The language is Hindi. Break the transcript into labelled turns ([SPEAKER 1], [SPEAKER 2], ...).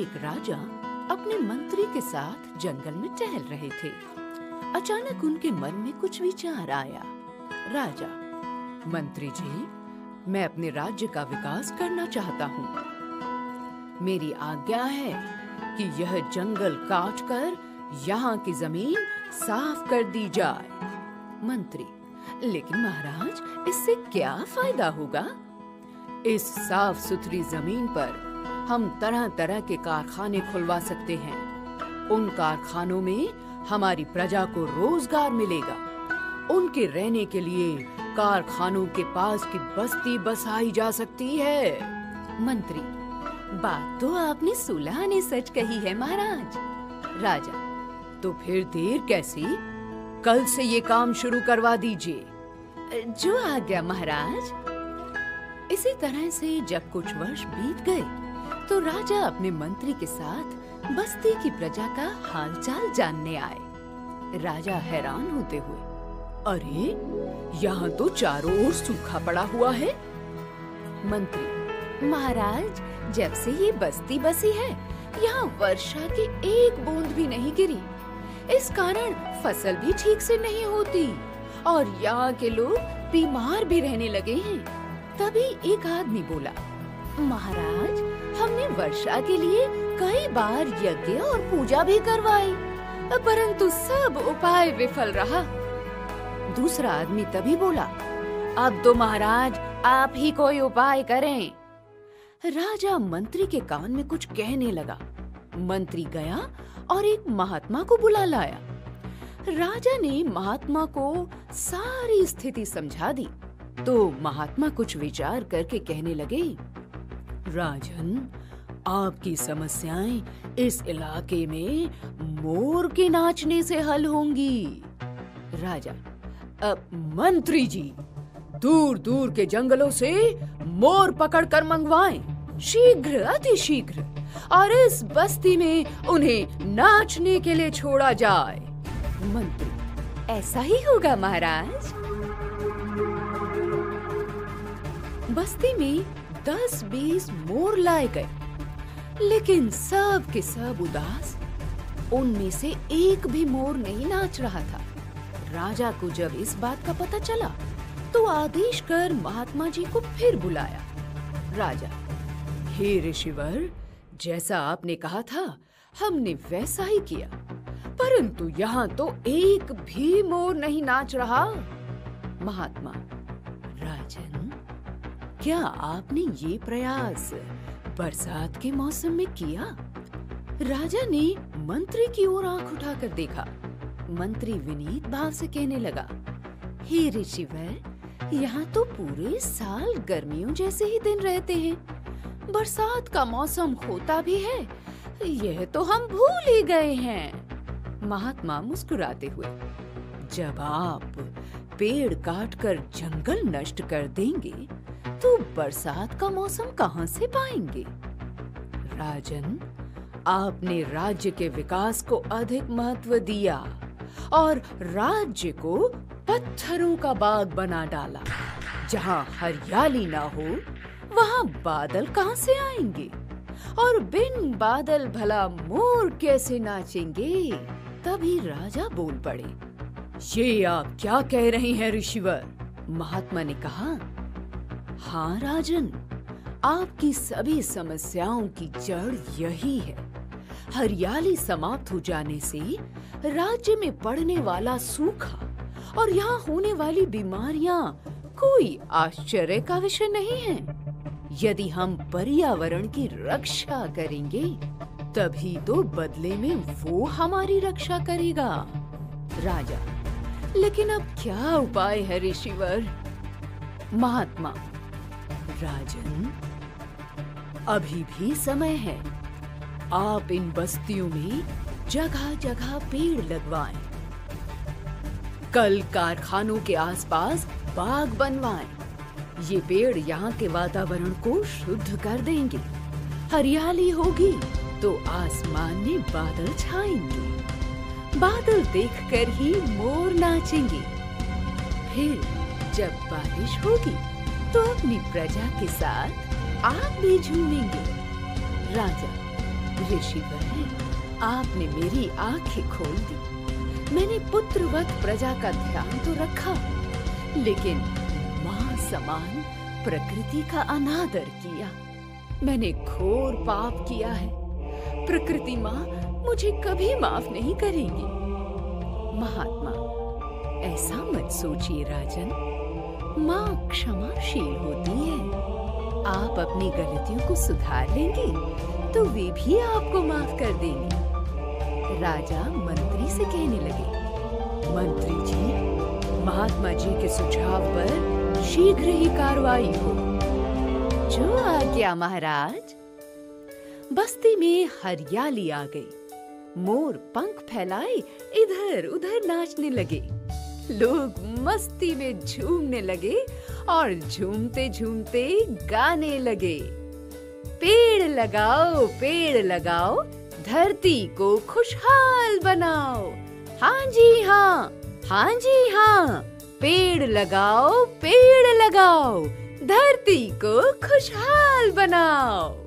[SPEAKER 1] एक राजा अपने मंत्री के साथ जंगल में टहल रहे थे। अचानक उनके मन में कुछ विचार आया। राजा, मंत्री जी, मैं अपने राज्य का विकास करना चाहता हूँ। मेरी आज्ञा है कि यह जंगल काटकर यहाँ की जमीन साफ कर दी जाए। मंत्री, लेकिन महाराज, इससे क्या फायदा होगा? इस साफ सुथरी जमीन पर हम तरह तरह के कारखाने खुलवा सकते हैं। उन कारखानों में हमारी प्रजा को रोजगार मिलेगा। उनके रहने के लिए कारखानों के पास की बस्ती बसाई जा सकती है। मंत्री, बात तो आपने सुलह सच कही है महाराज। राजा, तो फिर देर कैसी? कल से ये काम शुरू करवा दीजिए। जो आज्ञा महाराज। इसी तरह से जब कुछ वर्ष बीत गए तो राजा अपने मंत्री के साथ बस्ती की प्रजा का हालचाल जानने आए। राजा हैरान होते हुए, अरे, यहाँ तो चारों ओर सूखा पड़ा हुआ है। मंत्री, महाराज, जब से ये बस्ती बसी है यहाँ वर्षा की एक बूंद भी नहीं गिरी। इस कारण फसल भी ठीक से नहीं होती और यहाँ के लोग बीमार भी रहने लगे हैं। तभी एक आदमी बोला, महाराज, हमने वर्षा के लिए कई बार यज्ञ और पूजा भी करवाई, परंतु सब उपाय विफल रहा। दूसरा आदमी तभी बोला, अब तो महाराज आप ही कोई उपाय करें। राजा मंत्री के कान में कुछ कहने लगा। मंत्री गया और एक महात्मा को बुला लाया। राजा ने महात्मा को सारी स्थिति समझा दी तो महात्मा कुछ विचार करके कहने लगे, राजन, आपकी समस्याएं इस इलाके में मोर के नाचने से हल होंगी। राजा, अब मंत्री जी, दूर दूर के जंगलों से मोर पकड़कर मंगवाएं, शीघ्र, अति शीघ्र, और इस बस्ती में उन्हें नाचने के लिए छोड़ा जाए। मंत्री, ऐसा ही होगा महाराज। बस्ती में 10-20 मोर लाए गए, लेकिन सब के सब उदास। उनमें से एक भी मोर नहीं नाच रहा था। राजा को जब इस बात का पता चला तो आदेश कर महात्मा जी को फिर बुलाया। राजा, हे ऋषिवर, जैसा आपने कहा था हमने वैसा ही किया, परंतु यहाँ तो एक भी मोर नहीं नाच रहा। महात्मा, राजन, क्या आपने ये प्रयास बरसात के मौसम में किया? राजा ने मंत्री की ओर आंख उठाकर देखा। मंत्री विनीत भाव से कहने लगा, हे ऋषिवर, यहाँ तो पूरे साल गर्मियों जैसे ही दिन रहते हैं। बरसात का मौसम होता भी है, यह तो हम भूल ही गए हैं। महात्मा मुस्कुराते हुए, जब आप पेड़ काटकर जंगल नष्ट कर देंगे तो बरसात का मौसम कहां से पाएंगे? राजन, आपने राज्य के विकास को अधिक महत्व दिया और राज्य को पत्थरों का बाग बना डाला। जहां हरियाली ना हो वहां बादल कहां से आएंगे? और बिन बादल भला मोर कैसे नाचेंगे? तभी राजा बोल पड़े, ये आप क्या कह रहे हैं ऋषिवर? महात्मा ने कहा, हाँ राजन, आपकी सभी समस्याओं की जड़ यही है। हरियाली समाप्त हो जाने से राज्य में पड़ने वाला सूखा और यहाँ होने वाली बीमारियां कोई आश्चर्य का विषय नहीं है। यदि हम पर्यावरण की रक्षा करेंगे तभी तो बदले में वो हमारी रक्षा करेगा। राजा, लेकिन अब क्या उपाय है ऋषिवर? महात्मा, राजन, अभी भी समय है। आप इन बस्तियों में जगह जगह पेड़ लगवाएं। कल कारखानों के आसपास बाग बनवाएं। ये पेड़ यहाँ के वातावरण को शुद्ध कर देंगे। हरियाली होगी तो आसमान में बादल छाएंगे। बादल देखकर ही मोर नाचेंगे। फिर जब बारिश होगी तो अपनी प्रजा के साथ आप भी झूमेंगे। राजा, ऋषिवर, आपने मेरी आंखें खोल दी। मैंने पुत्रवत प्रजा का ध्यान तो रखा, लेकिन मां समान प्रकृति का अनादर किया। मैंने घोर पाप किया है। प्रकृति मां मुझे कभी माफ नहीं करेगी। महात्मा, ऐसा मत सोचिए राजन। मां क्षमाशील होती है। आप अपनी गलतियों को सुधार लेंगे तो वे भी आपको माफ कर देंगे। राजा मंत्री से कहने लगे, मंत्री जी, महात्मा जी के सुझाव पर शीघ्र ही कार्रवाई हो। जो आज्ञा महाराज। बस्ती में हरियाली आ गई। मोर पंख फैलाए इधर उधर नाचने लगे। लोग मस्ती में झूमने लगे और झूमते झूमते गाने लगे। पेड़ लगाओ, धरती को खुशहाल बनाओ। हाँ जी हाँ, हाँ जी हाँ, पेड़ लगाओ, धरती को खुशहाल बनाओ।